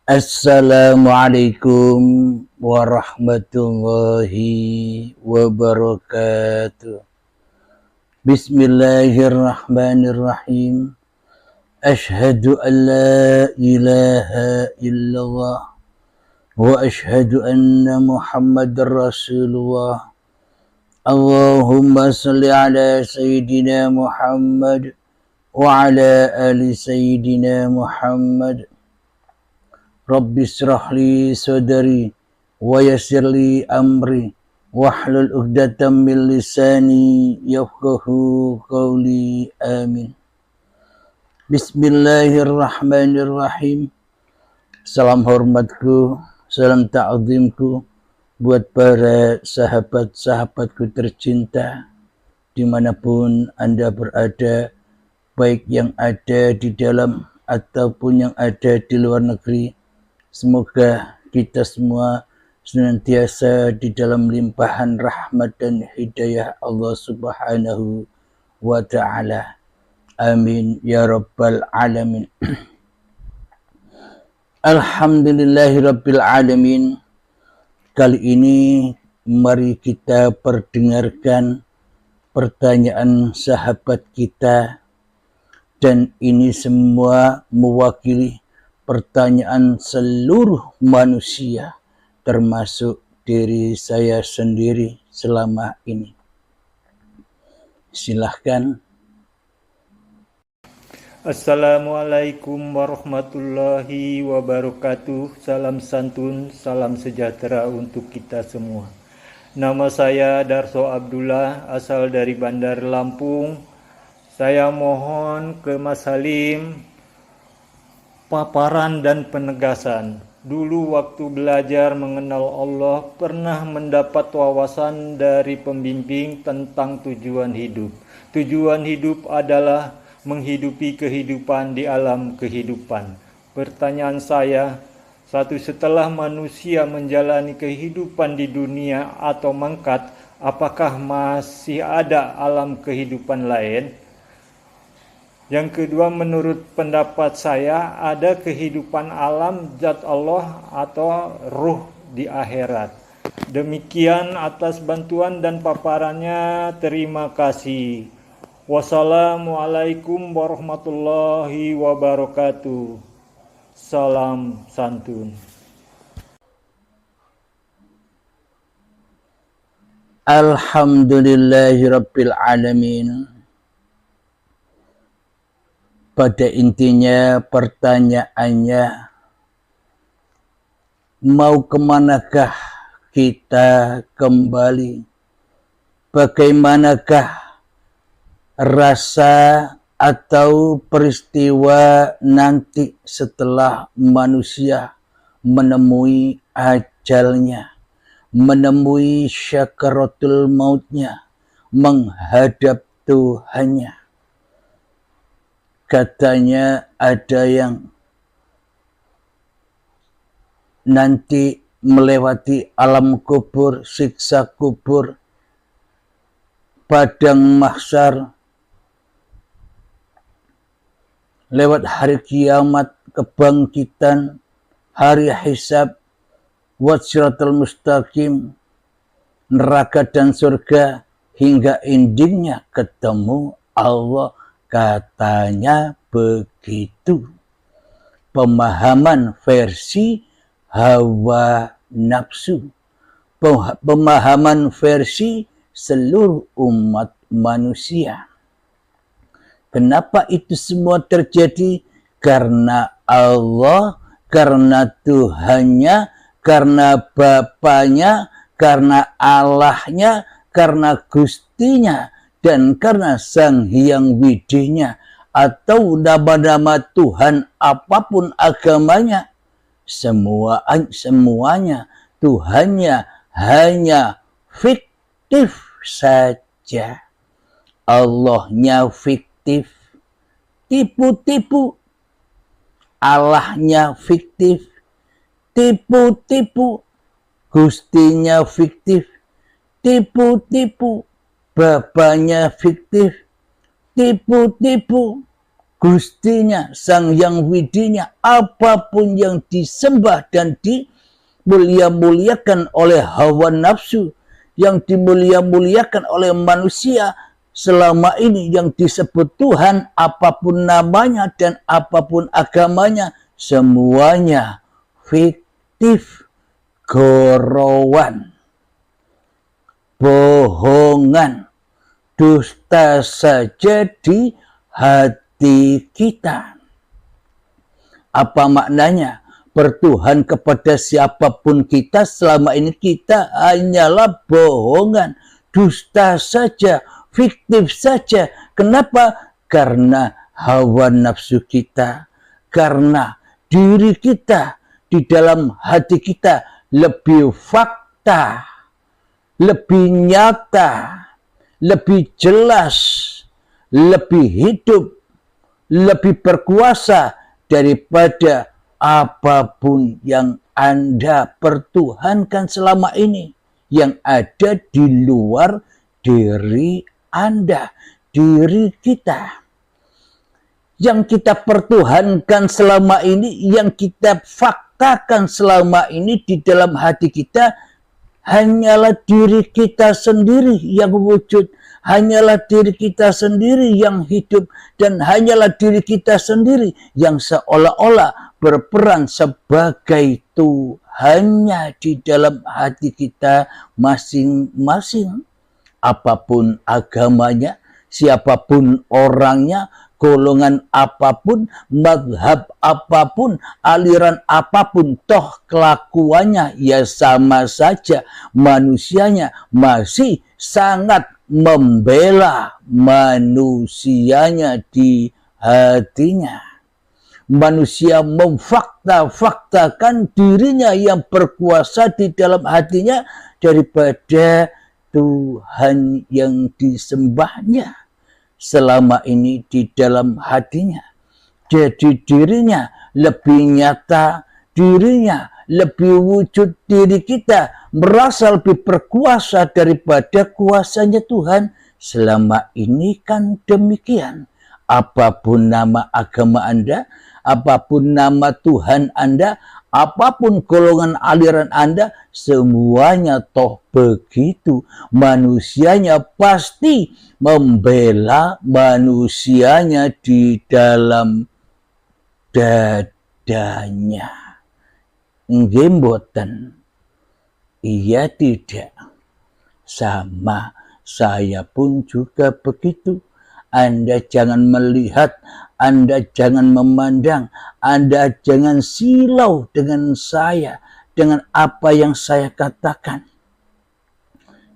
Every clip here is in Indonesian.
Assalamualaikum warahmatullahi wabarakatuh. Bismillahirrahmanirrahim. Ashhadu an la ilaha illallah wa ashhadu anna Muhammadar Rasulullah. Allahumma salli ala Sayyidina Muhammad wa ala ali Sayyidina Muhammad. Rabbi israh li sadri wa yassir li amri wahlul 'uqdatam min lisani yafqahu qawli. Amin. Bismillahirrahmanirrahim. Salam hormatku, salam ta'zimku buat para sahabat-sahabatku tercinta dimanapun Anda berada, baik yang ada di dalam ataupun yang ada di luar negeri. Semoga kita semua senantiasa di dalam limpahan rahmat dan hidayah Allah Subhanahu wa ta'ala. Amin ya rabbal alamin. Alhamdulillahi rabbil alamin. Kali ini mari kita perdengarkan pertanyaan sahabat kita, dan ini semua mewakili pertanyaan seluruh manusia, termasuk diri saya sendiri selama ini. Silahkan. Assalamualaikum warahmatullahi wabarakatuh. Salam santun, salam sejahtera untuk kita semua. Nama saya Darso Abdullah, asal dari Bandar Lampung. Saya mohon ke Mas Halim paparan dan penegasan. Dulu waktu belajar mengenal Allah pernah mendapat wawasan dari pembimbing tentang tujuan hidup. Tujuan hidup adalah menghidupi kehidupan di alam kehidupan. Pertanyaan saya, setelah manusia menjalani kehidupan di dunia atau mangkat, apakah masih ada alam kehidupan lain? Yang kedua, menurut pendapat saya, ada kehidupan alam zat Allah atau ruh di akhirat. Demikian atas bantuan dan paparannya. Terima kasih. Wassalamualaikum warahmatullahi wabarakatuh. Salam santun. Alhamdulillahirabbil alamin. Pada intinya pertanyaannya, mau kemanakah kita kembali? Bagaimanakah rasa atau peristiwa nanti setelah manusia menemui ajalnya, menemui syakaratul mautnya, menghadap Tuhannya? Katanya ada yang nanti melewati alam kubur, siksa kubur, padang mahsyar, lewat hari kiamat, kebangkitan, hari hisab, wassiratal mustaqim, neraka dan surga, hingga endingnya ketemu Allah. Katanya begitu. Pemahaman versi hawa nafsu, pemahaman versi seluruh umat manusia. Kenapa itu semua terjadi? Karena Allah, karena Tuhannya, karena Bapaknya, karena Allahnya, karena Gustinya, dan karena Sang Hyang Widihnya, atau nama-nama Tuhan apapun agamanya, semuanya Tuhannya hanya fiktif saja. Allahnya fiktif, tipu-tipu. Allahnya fiktif, tipu-tipu. Gustinya fiktif, tipu-tipu. Bapaknya fiktif, tipu-tipu. Gustinya, Sang Yang Widinya, apapun yang disembah dan dimulia-muliakan oleh hawa nafsu, yang dimulia-muliakan oleh manusia, selama ini yang disebut Tuhan, apapun namanya dan apapun agamanya, semuanya fiktif, gorowan, bohongan, dusta saja di hati kita. Apa maknanya? Bertuhan kepada siapapun kita, selama ini kita hanyalah bohongan, dusta saja, fiktif saja. Kenapa? Karena hawa nafsu kita, karena diri kita, di dalam hati kita lebih fakta, lebih nyata, lebih jelas, lebih hidup, lebih berkuasa daripada apapun yang Anda pertuhankan selama ini, yang ada di luar diri Anda, diri kita. Yang kita pertuhankan selama ini, yang kita faktakan selama ini di dalam hati kita, hanyalah diri kita sendiri yang wujud, hanyalah diri kita sendiri yang hidup, dan hanyalah diri kita sendiri yang seolah-olah berperan sebagai Tuhannya di dalam hati kita masing-masing. Apapun agamanya, siapapun orangnya, golongan apapun, mazhab apapun, aliran apapun, toh kelakuannya ya sama saja. Manusianya masih sangat membela manusianya di hatinya. Manusia memfakta-faktakan dirinya yang berkuasa di dalam hatinya daripada Tuhan yang disembahnya selama ini di dalam hatinya. Jadi dirinya lebih nyata, dirinya lebih wujud, diri kita merasa lebih berkuasa daripada kuasanya Tuhan. Selama ini kan demikian. Apapun nama agama Anda, apapun nama Tuhan Anda, apapun golongan aliran Anda, semuanya toh begitu. Manusianya pasti membela manusianya di dalam dadanya. Nggih mboten? Iya tidak? Sama, saya pun juga begitu. Anda jangan melihat, Anda jangan memandang, Anda jangan silau dengan saya, dengan apa yang saya katakan.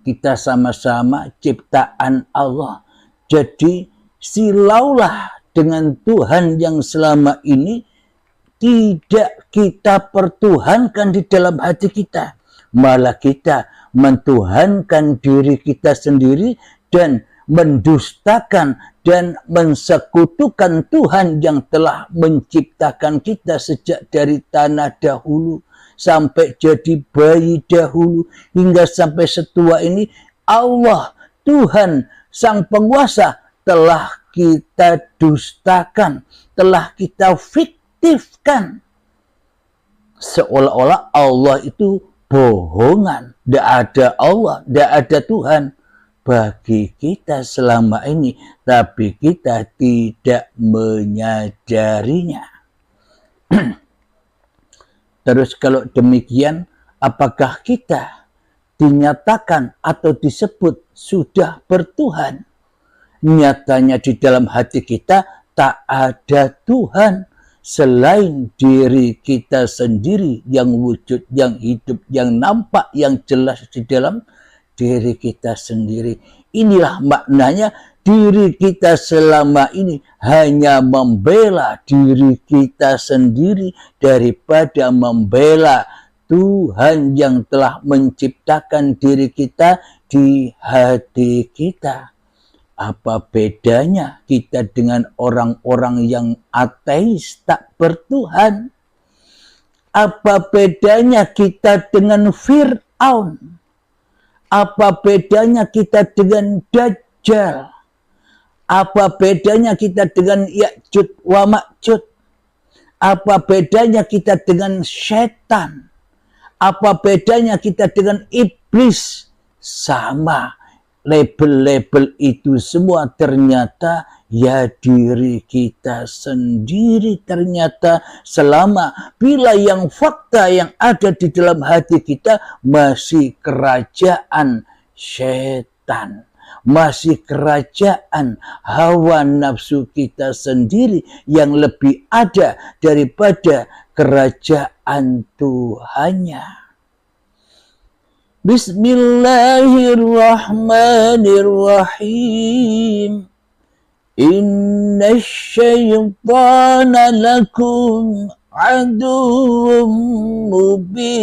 Kita sama-sama ciptaan Allah. Jadi silaulah dengan Tuhan yang selama ini tidak kita pertuhankan di dalam hati kita. Malah kita mentuhankan diri kita sendiri dan mendustakan dan mensekutukan Tuhan yang telah menciptakan kita sejak dari tanah dahulu sampai jadi bayi dahulu hingga sampai setua ini. Allah, Tuhan, Sang Penguasa telah kita dustakan, telah kita fiktifkan. Seolah-olah Allah itu bohongan, tidak ada Allah, tidak ada Tuhan bagi kita selama ini, tapi kita tidak menyadarinya. Terus kalau demikian, apakah kita dinyatakan atau disebut sudah bertuhan? Nyatanya di dalam hati kita tak ada Tuhan selain diri kita sendiri yang wujud, yang hidup, yang nampak, yang jelas di dalam diri kita sendiri. Inilah maknanya diri kita selama ini hanya membela diri kita sendiri daripada membela Tuhan yang telah menciptakan diri kita di hati kita. Apa bedanya kita dengan orang-orang yang ateis tak bertuhan? Apa bedanya kita dengan Fir'aun? Apa bedanya kita dengan Dajjal? Apa bedanya kita dengan Ya'juj wa Ma'juj? Apa bedanya kita dengan setan? Apa bedanya kita dengan iblis? Sama. Label-label itu semua ternyata ya diri kita sendiri. Ternyata selama bila yang fakta yang ada di dalam hati kita masih kerajaan setan, masih kerajaan hawa nafsu kita sendiri yang lebih ada daripada kerajaan Tuhannya. Bismillahirrahmanirrahim. Inna syaitana lakum aduwwum mubin.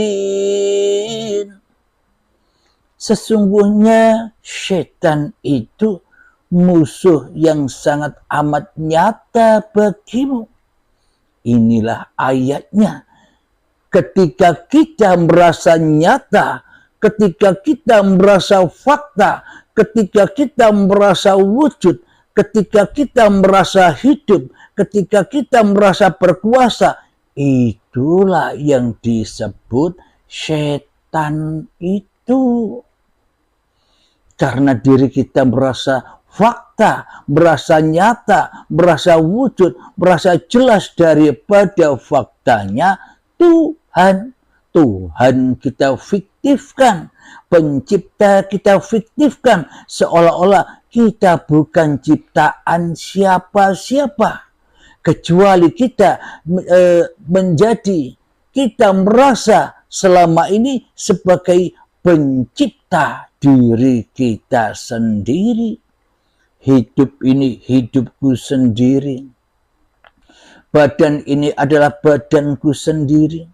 Sesungguhnya syaitan itu musuh yang sangat amat nyata bagimu. Inilah ayatnya. Ketika kita merasa nyata, ketika kita merasa fakta, ketika kita merasa wujud, ketika kita merasa hidup, ketika kita merasa berkuasa, itulah yang disebut setan itu. Karena diri kita merasa fakta, merasa nyata, merasa wujud, merasa jelas daripada faktanya Tuhan kita fiktifkan, pencipta kita fiktifkan, seolah-olah kita bukan ciptaan siapa-siapa, kecuali kita kita merasa selama ini sebagai pencipta diri kita sendiri. Hidup ini hidupku sendiri, badan ini adalah badanku sendiri.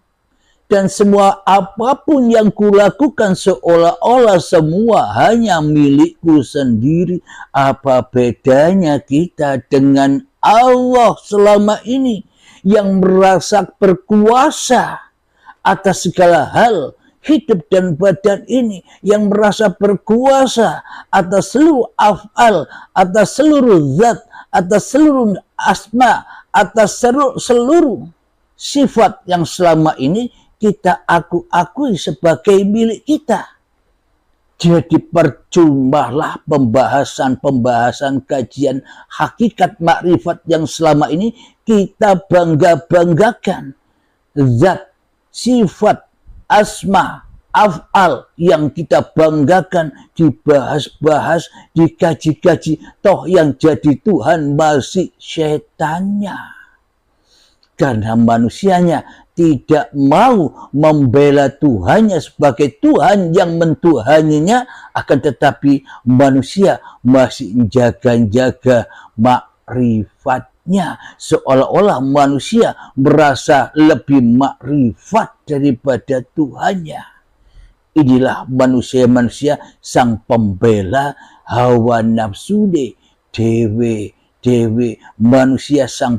Dan semua apapun yang kulakukan seolah-olah semua hanya milikku sendiri. Apa bedanya kita dengan Allah selama ini yang merasa berkuasa atas segala hal hidup dan badan ini, yang merasa berkuasa atas seluruh af'al, atas seluruh zat, atas seluruh asma, atas seluruh sifat yang selama ini kita akui sebagai milik kita. Jadi percumalah pembahasan kajian hakikat makrifat yang selama ini kita bangga-banggakan. Zat, sifat, asma, af'al yang kita banggakan dibahas-bahas, dikaji-kaji. Toh yang jadi Tuhan masih setannya. Karena manusianya tidak mau membela Tuhannya sebagai Tuhan yang mentuhaninya, akan tetapi manusia masih jaga-jaga makrifat seolah-olah manusia merasa lebih makrifat daripada Tuhannya. Inilah manusia-manusia sang pembela hawa nafsu dewe, manusia sang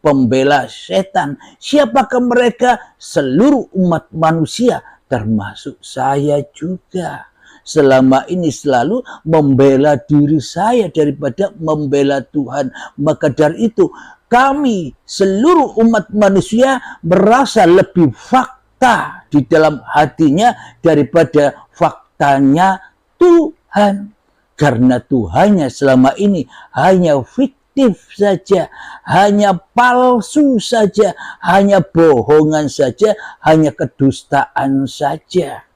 pembela setan. Siapakah mereka? Seluruh umat manusia, termasuk saya juga. Selama ini selalu membela diri saya daripada membela Tuhan. Maka dari itu kami seluruh umat manusia merasa lebih fakta di dalam hatinya daripada faktanya Tuhan. Karena Tuhannya selama ini hanya fiktif saja, hanya palsu saja, hanya bohongan saja, hanya kedustaan saja.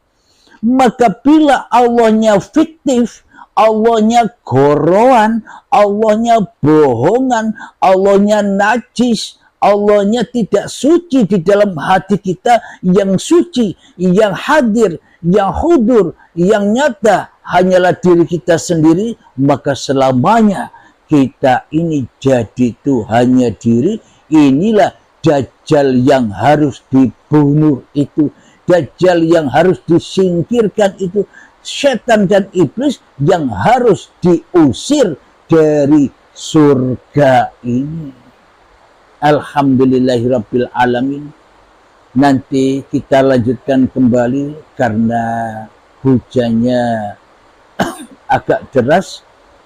Maka bila Allahnya fiktif, Allahnya goroan, Allahnya bohongan, Allahnya najis, Allahnya tidak suci di dalam hati kita, yang suci, yang hadir, yang hudur, yang nyata hanyalah diri kita sendiri, maka selamanya kita ini jadi Tuhannya diri. Inilah Dajjal yang harus dibunuh itu, Dajjal yang harus disingkirkan itu, setan dan iblis yang harus diusir dari surga ini. Alhamdulillahirabbil alamin. Nanti kita lanjutkan kembali karena hujannya agak deras.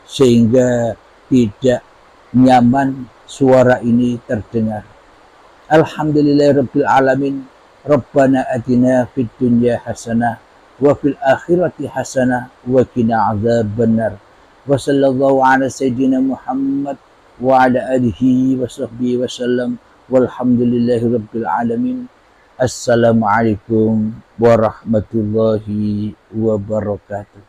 sehingga tidak nyaman suara ini terdengar. Alhamdulillahirabbil alamin. Rabbana atina fid dunya hasanah wa fil akhirati hasanah wa qina adzabannar. Wa sallallahu ala sayyidina Muhammad wa ala alihi wa sahbihi wasallam. Walhamdulillahirabbil alamin. Assalamualaikum warahmatullahi wabarakatuh.